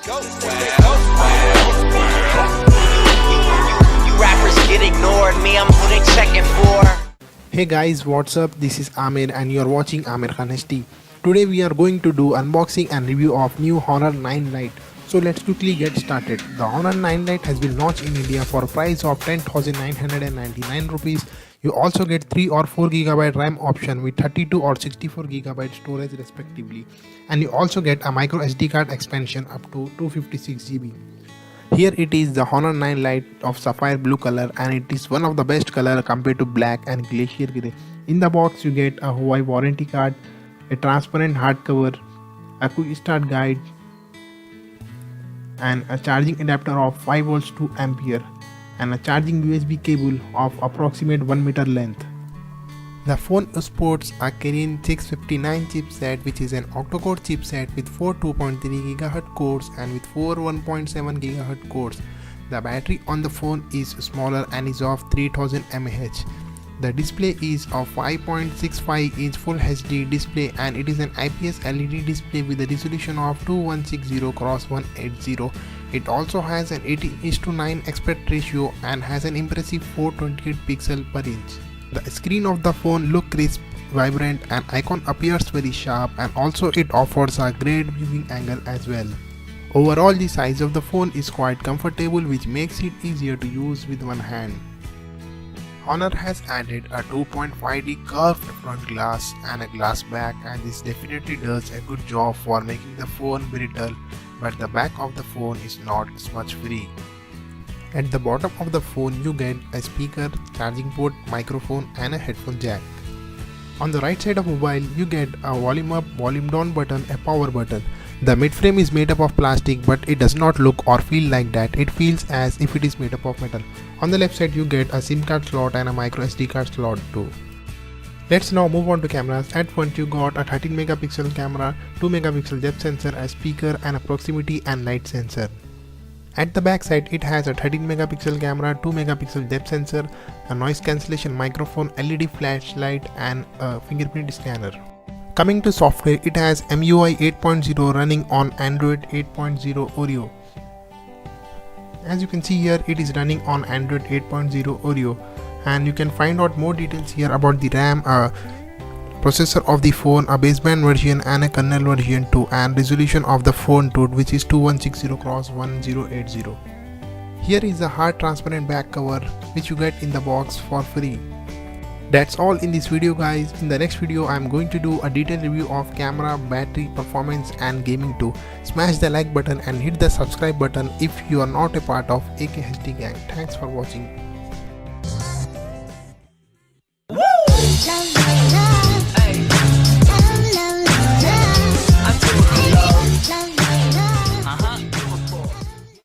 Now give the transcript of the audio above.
Go. You rappers get ignored, me I'm who they checking for. Hey guys, what's up? This is Amir and you are watching Amir Khan HD. Today we are going to do unboxing and review of new Honor 9 Lite. So let's quickly get started. The Honor 9 Lite has been launched in India for a price of 10,999 rupees. You also get 3 or 4 GB RAM option with 32 or 64 GB storage respectively. And you also get a micro SD card expansion up to 256 GB. Here it is the Honor 9 Lite of sapphire blue color, and it is one of the best color compared to black and glacier grey. In the box you get a Huawei warranty card, a transparent hardcover, a quick start guide, and a charging adapter of 5 volts to ampere, and a charging USB cable of approximate 1 meter length. The phone sports a Kirin 659 chipset, which is an Octa-Core chipset with 4 2.3 GHz cores and with 4 1.7 GHz cores. The battery on the phone is smaller and is of 3000 mAh. The display is of 5.65 inch Full HD display, and it is an IPS LED display with a resolution of 2160x180. It also has an 18:9 aspect ratio and has an impressive 428 pixels per inch. The screen of the phone looks crisp, vibrant, and icon appears very sharp, and also it offers a great viewing angle as well. Overall, the size of the phone is quite comfortable, which makes it easier to use with one hand. Honor has added a 2.5D curved front glass and a glass back, and this definitely does a good job for making the phone brittle, but the back of the phone is not smudge free. At the bottom of the phone you get a speaker, charging port, microphone, and a headphone jack. On the right side of mobile you get a volume up, volume down button, a power button. The mid-frame is made up of plastic, but it does not look or feel like that. It feels as if it is made up of metal. On the left side you get a SIM card slot and a micro SD card slot too. Let's now move on to cameras. At front you got a 13 megapixel camera, 2 megapixel depth sensor, a speaker, and a proximity and light sensor. At the back side it has a 13 megapixel camera, 2 megapixel depth sensor, a noise cancellation microphone, LED flashlight, and a fingerprint scanner. Coming to software, it has MIUI 8.0 running on Android 8.0 Oreo. As you can see here, it is running on Android 8.0 Oreo, and you can find out more details here about the RAM, processor of the phone, a baseband version and a kernel version too, and resolution of the phone too, which is 2160x1080. Here is the hard transparent back cover which you get in the box for free. That's all in this video guys. In the next video I am going to do a detailed review of camera, battery, performance, and gaming too. Smash the like button and hit the subscribe button if you are not a part of AKHD gang. Thanks for watching.